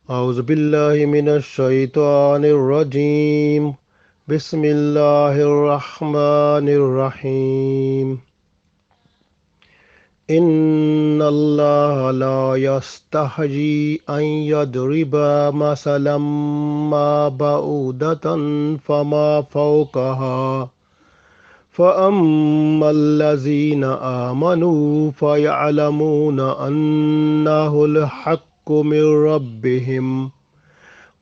أعوذ بالله من الشيطان الرجيم بسم الله الرحمن الرحيم إن الله لا يستحيي أن يضرب مثلا ما بعودة فما فوقها فأما الذين آمنوا فيعلمون أنه الحق من ربهم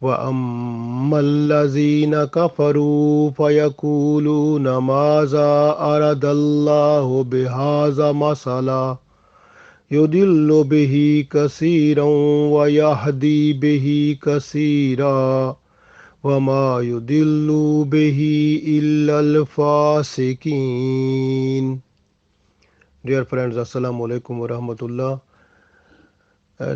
وأما الذين كفروا فيقولون ماذا أراد الله بهذا مثلا يضل به كثيرا ويهدي به كثيرا وما يضل به إلا الفاسقين. Dear friends, Assalamu alaikum wa rahmatullah.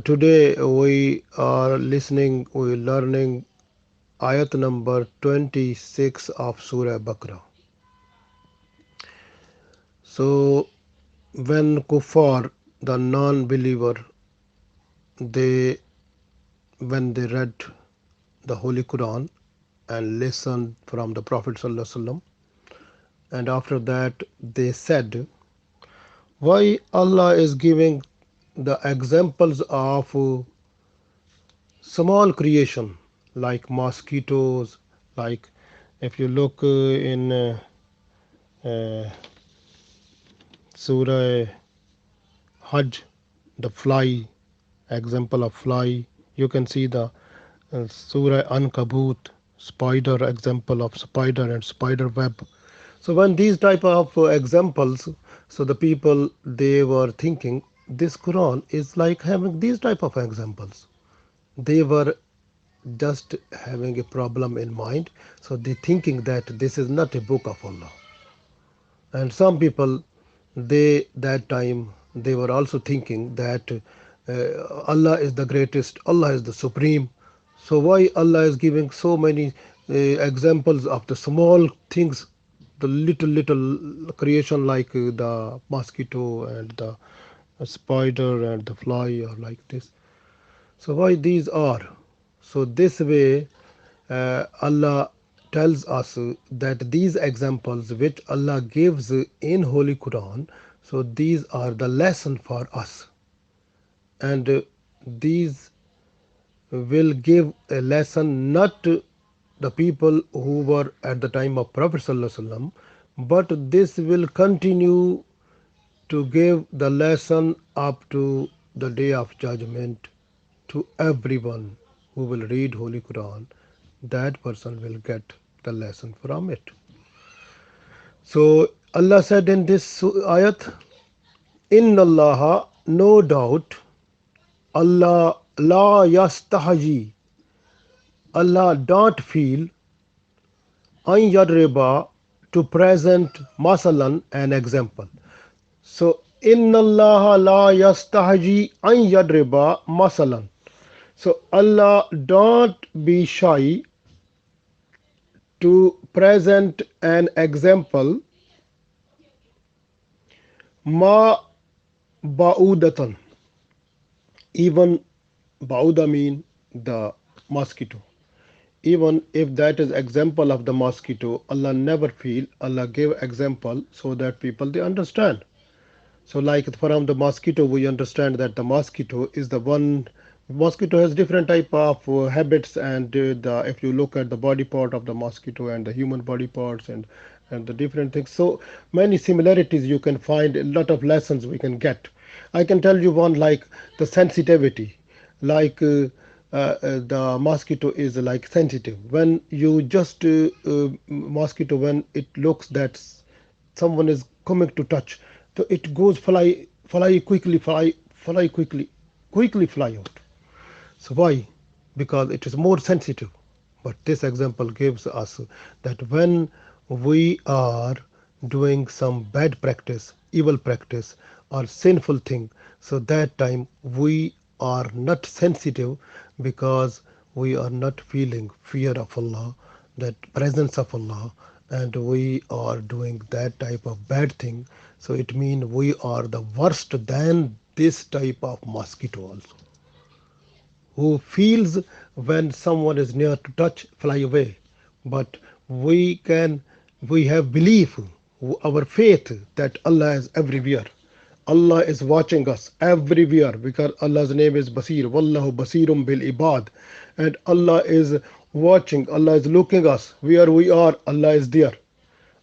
Today we learning ayat number 26 of Surah Baqarah. So when kuffar, the non-believer, they when they read the Holy Quran and listened from the Prophet Sallallahu Alaihi Wasallam, and after that they said, why Allah is giving the examples of small creation like mosquitoes, like if you look in uh, Surah Hajj, the fly, example of fly. You can see the Surah Ankabut, spider, example of spider and spider web. So when these type of examples, so the people they were thinking this Quran is like having these type of examples. They were just having a problem in mind, so they thinking that this is not a book of Allah. And some people, they that time they were also thinking that Allah is the greatest, Allah is the supreme. So why Allah is giving so many examples of the small things, the little creation like the mosquito and the spider and the fly or like this. So why these are? So this way Allah tells us that these examples which Allah gives in Holy Quran, so these are the lesson for us, and these will give a lesson not to the people who were at the time of Prophet Sallallahu Alaihi Wasallam, but this will continue to give the lesson up to the day of judgment to everyone who will read Holy Quran. That person will get the lesson from it. So Allah said in this ayat, Inna Allah, no doubt, Allah la yastahaji, Allah don't feel an yadriba to present masalan an example. So Inna Allah la yastahaji an yadriba masalan. So Allah don't be shy to present an example ma ba'udatan, even ba'uda mean the mosquito. Even if that is example of the mosquito, Allah never feel, Allah gave example so that people they understand. So like from the mosquito we understand that the mosquito is the one. Mosquito has different type of habits, and the if you look at the body part of the mosquito and the human body parts and the different things, so many similarities you can find, a lot of lessons we can get. I can tell you one like the sensitivity, like the mosquito is like sensitive. When you just mosquito, when it looks that someone is coming to touch, so it goes fly quickly, fly quickly fly out. So why? Because it is more sensitive. But this example gives us that when we are doing some bad practice, evil practice, or sinful thing, so that time we are not sensitive because we are not feeling fear of Allah, that presence of Allah, and we are doing that type of bad thing. So it means we are the worst than this type of mosquito also, who feels when someone is near to touch, fly away. But we can, we have belief, our faith that Allah is everywhere. Allah is watching us everywhere because Allah's name is Basir. Wallahu Basirum bil Ibad. And Allah is watching, Allah is looking us where we are, Allah is there.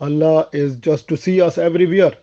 Allah is just to see us everywhere.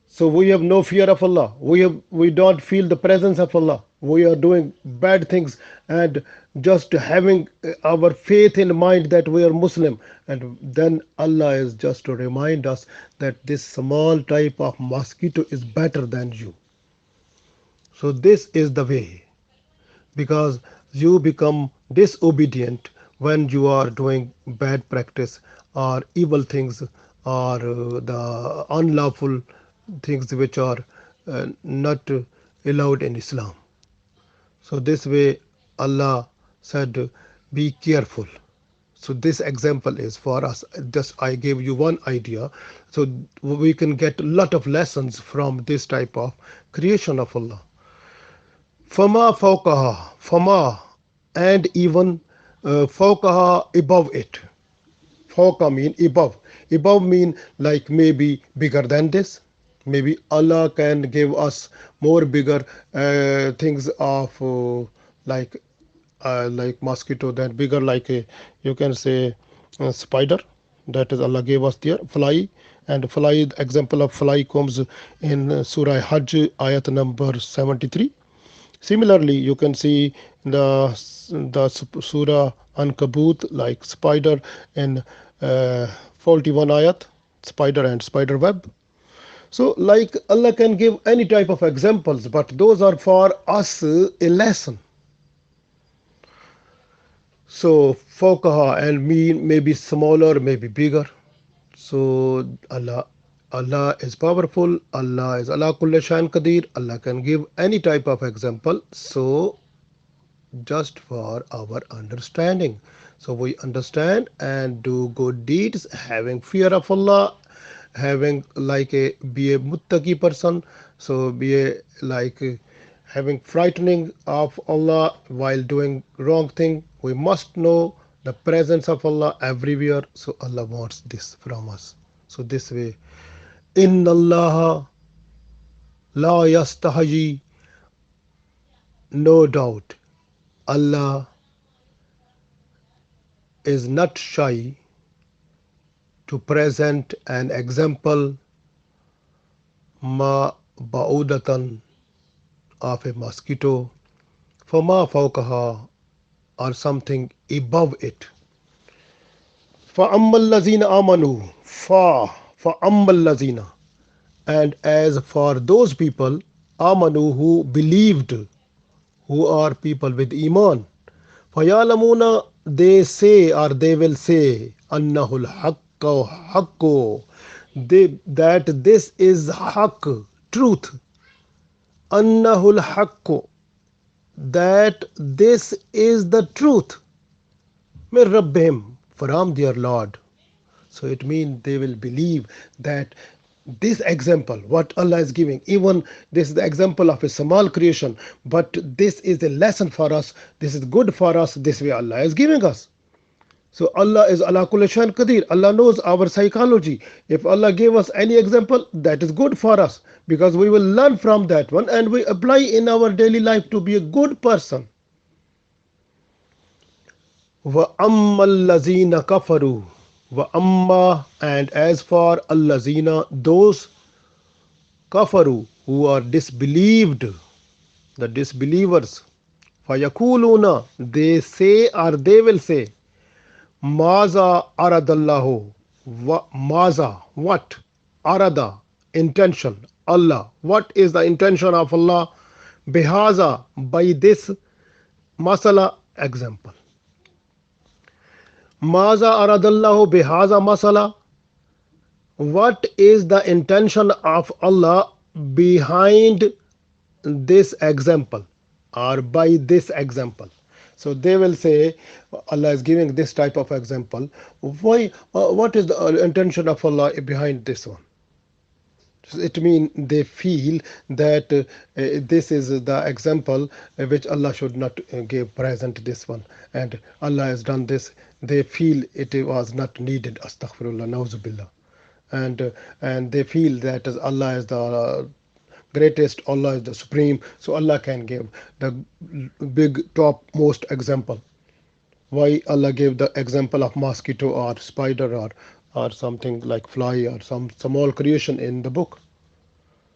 So we have no fear of Allah. We don't feel the presence of Allah. We are doing bad things and just having our faith in mind that we are Muslim. And then Allah is just to remind us that this small type of mosquito is better than you. So this is the way, because you become disobedient when you are doing bad practice or evil things or the unlawful things which are not allowed in Islam. So this way Allah said, be careful. So this example is for us. Just I gave you one idea. So we can get a lot of lessons from this type of creation of Allah. Fama fawqaha, fama, and even fawqaha, above it. Fawqa mean above. Above mean like maybe bigger than this. Maybe Allah can give us more bigger things of like mosquito, than bigger like a, you can say, spider. That is Allah gave us there. Fly, and fly, example of fly comes in Surah Hajj ayat number 73. Similarly, you can see the Surah Ankabut, like spider in 41 ayat, spider and spider web. So like Allah can give any type of examples, but those are for us a lesson. So fawqaha and mean maybe smaller, maybe bigger. So Allah is powerful. Allah is ala kulli shayin qadir. Allah can give any type of example. So just for our understanding. So we understand and do good deeds, having fear of Allah, having like a be a muttaqi person. So be a like having frightening of Allah while doing wrong thing. We must know the presence of Allah everywhere. So Allah wants this from us. So this way, Inna Allah la yastahaji, no doubt Allah is not shy to present an example, ma ba'udatan, of a mosquito, fama fawqaha, or something above it. فَأَمَّا الَّذِينَ آمَنُوا فَأَمَّا الَّذِينَ, and as for those people, amanu, who believed, who are people with iman, فَيَعْلَمُونَ, they say or they will say, أَنَّهُ الْحَقُّ حَقُّ, that this is haqq, truth. أَنَّهُ الْحَقُّ, that this is the truth. مِنْ رَبِّهِمْ, from their Lord. So it means they will believe that this example, what Allah is giving, even this is the example of a small creation, but this is a lesson for us. This is good for us. This way Allah is giving us. So Allah is ala kulli shayin qadir. Allah knows our psychology. If Allah gave us any example, that is good for us, because we will learn from that one and we apply in our daily life to be a good person. Wa amma allazina kafaru, wa amma, and as for allazina, those kafaru, who are disbelieved, the disbelievers, fayakuluna, they say or they will say, maza aradallahu, maza, what, arada, intention, Allah, what is the intention of Allah, bihaza, by this, masala, example. Maza aradallahu bihaza masala, what is the intention of Allah behind this example or by this example. So they will say Allah is giving this type of example. Why? What is the intention of Allah behind this one? It means they feel that this is the example which Allah should not give present this one, and Allah has done this. They feel it was not needed. Astaghfirullah, nauzubillah. And they feel that as Allah is the greatest, Allah is the supreme, so Allah can give the big top most example. Why Allah gave the example of mosquito or spider or something like fly or some small creation in the book?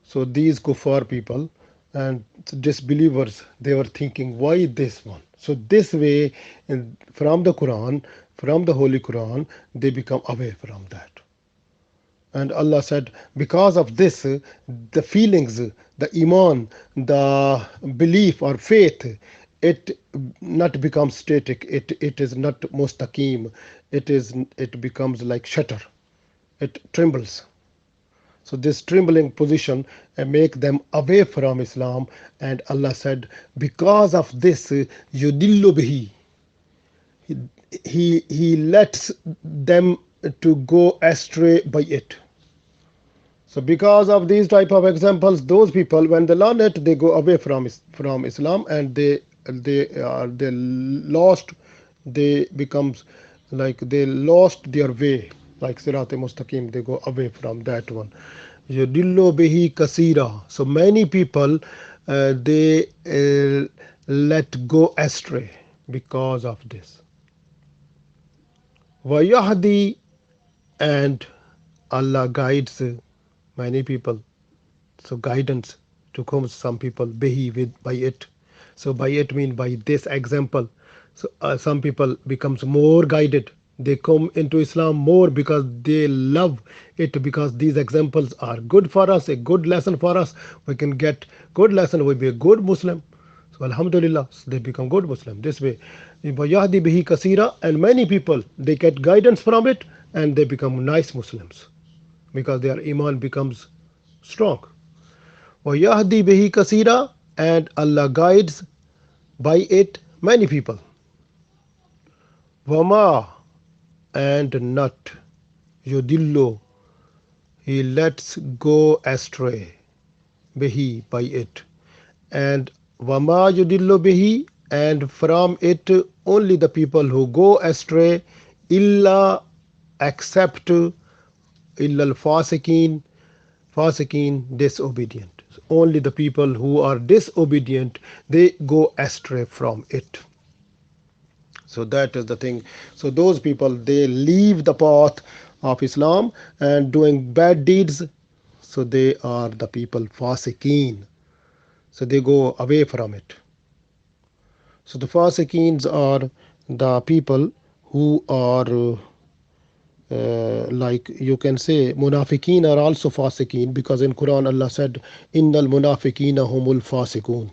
So these kuffar people and disbelievers, they were thinking, why this one? So this way, from the Quran, from the Holy Quran, they become away from that. And Allah said, because of this, the feelings, the iman, the belief or faith, it not becomes static. It is not mustaqim. It becomes like shutter. It trembles. So this trembling position make them away from Islam. And Allah said, because of this, yudillu bihi. He lets them to go astray by it. So because of these type of examples, those people, when they learn it, they go away from Islam, and they lost. They becomes like they lost their way, like Sirat Mustaqim. They go away from that one. Yudillu bihi kasira. So many people they let go astray because of this. Wayahdi, and Allah guides many people. So guidance to come some people bihi with by it. So by it mean by this example. So some people becomes more guided. They come into Islam more because they love it, because these examples are good for us, a good lesson for us. We can get good lesson, we be a good Muslim. So alhamdulillah, so they become good Muslim this way. Yahdi bihi kasira, and many people they get guidance from it and they become nice Muslims because their iman becomes strong. Yahdi bihi kasira, and Allah guides by it many people. Wama, and not yudillu, he lets go astray bihi, by it. And wama yudillu bihi, and from it only the people who go astray, illa, except illa al fasiqeen, fasiqeen, disobedient. Only the people who are disobedient, they go astray from it. So that is the thing. So those people, they leave the path of Islam and doing bad deeds. So they are the people fasiqeen. So they go away from it. So the fasiqeens are the people who are like you can say munafiqeen are also fasiqeen, because in Quran Allah said innal munafiqeena humul fasiqun.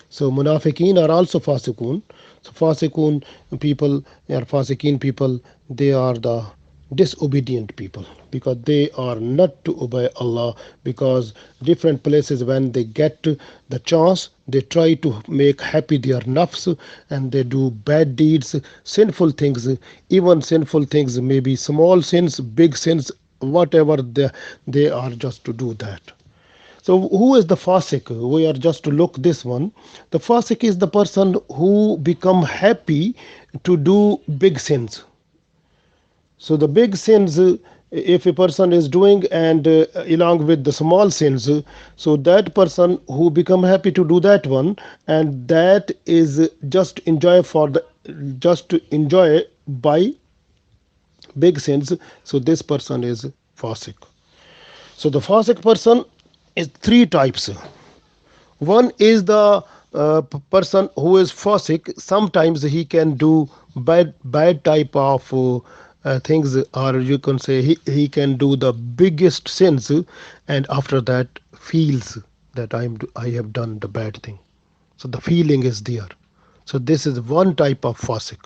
So munafiqeen are also fasiqun. So fasiqun people are fasiqeen people, they are the disobedient people because they are not to obey Allah, because different places when they get the chance they try to make happy their nafs and they do bad deeds, sinful things, even sinful things, maybe small sins, big sins, whatever they are just to do that. So who is the fasik? We are just to look this one. The fasik is the person who become happy to do big sins. So the big sins, if a person is doing and along with the small sins, so that person who become happy to do that one, and that is just enjoy for the just to enjoy by big sins. So this person is fasik. So the fasik person is three types. One is the person who is fasik. Sometimes he can do bad type of things, or you can say he can do the biggest sins, and after that feels that I have done the bad thing. So the feeling is there. So this is one type of fasik.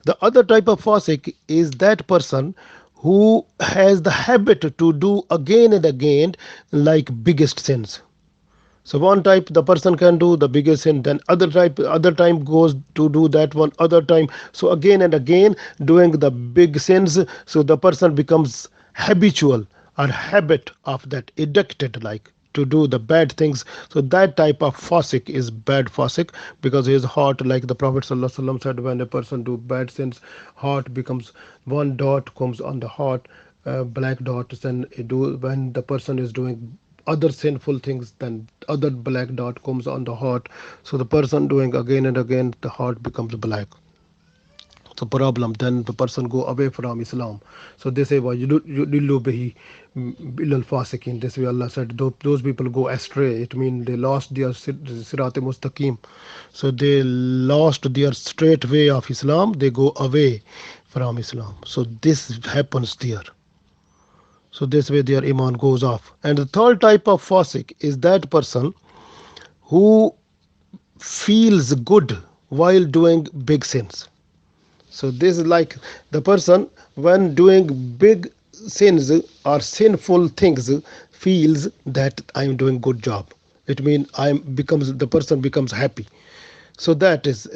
The other type of fasik is that person who has the habit to do again and again like biggest sins. So one type the person can do the biggest sin, then other time goes to do that one, other time. So again and again doing the big sins. So the person becomes habitual a habit of that, addicted like to do the bad things. So that type of fasik is bad fasik, because his heart, like the Prophet ﷺ said, when a person do bad sins, heart becomes one dot comes on the heart, black dots, and it do when the person is doing other sinful things, then other black dot comes on the heart. So the person doing again and again, the heart becomes black. So problem, then the person go away from Islam. So they say, well, you bihi bil fasikin. This way Allah said, those people go astray. It means they lost their sirat mustaqim. So they lost their straight way of Islam. They go away from Islam. So this happens there. So this way their iman goes off. And the third type of fasik is that person who feels good while doing big sins. So this is like the person when doing big sins or sinful things feels that I'm doing good job. It means I'm becomes the person becomes happy. So that is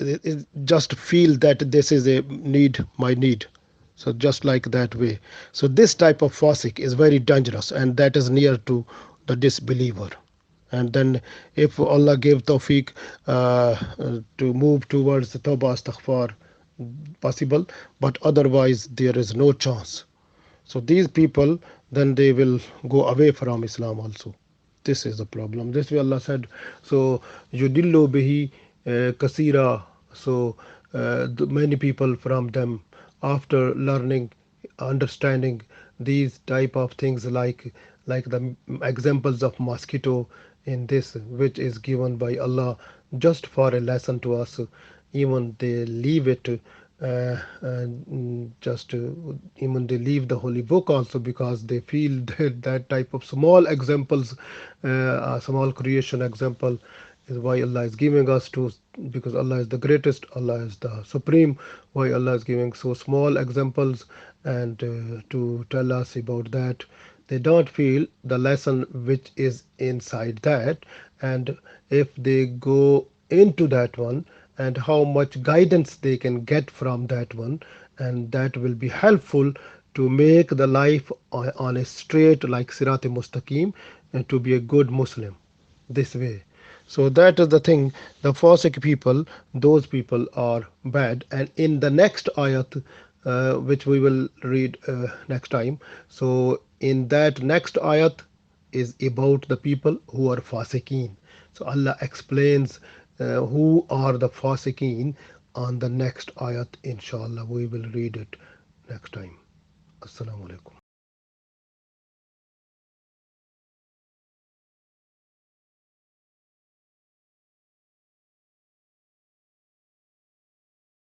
just feel that this is a need, my need. So just like that way. So this type of fasik is very dangerous, and that is near to the disbeliever. And then if Allah gave tawfiq to move towards the tawbah astaghfar, possible, but otherwise there is no chance. So these people, then they will go away from Islam also. This is the problem. This way Allah said, so yudillu bihi kasira. So many people from them, after learning, understanding these type of things, like the examples of mosquito in this, which is given by Allah just for a lesson to us, even they leave it, just even they leave the holy book also, because they feel that type of small examples, small creation example is why Allah is giving us to, because Allah is the greatest, Allah is the supreme, why Allah is giving so small examples, and to tell us about that. They don't feel the lesson which is inside that, and if they go into that one, and how much guidance they can get from that one, and that will be helpful to make the life on a straight like sirat mustaqim, and to be a good Muslim this way. So that is the thing. The Fasik people, those people are bad. And in the next ayat, which we will read next time, so in that next ayat is about the people who are Fasikin. So Allah explains who are the Fasikin on the next ayat. Inshallah, we will read it next time. Assalamu alaikum.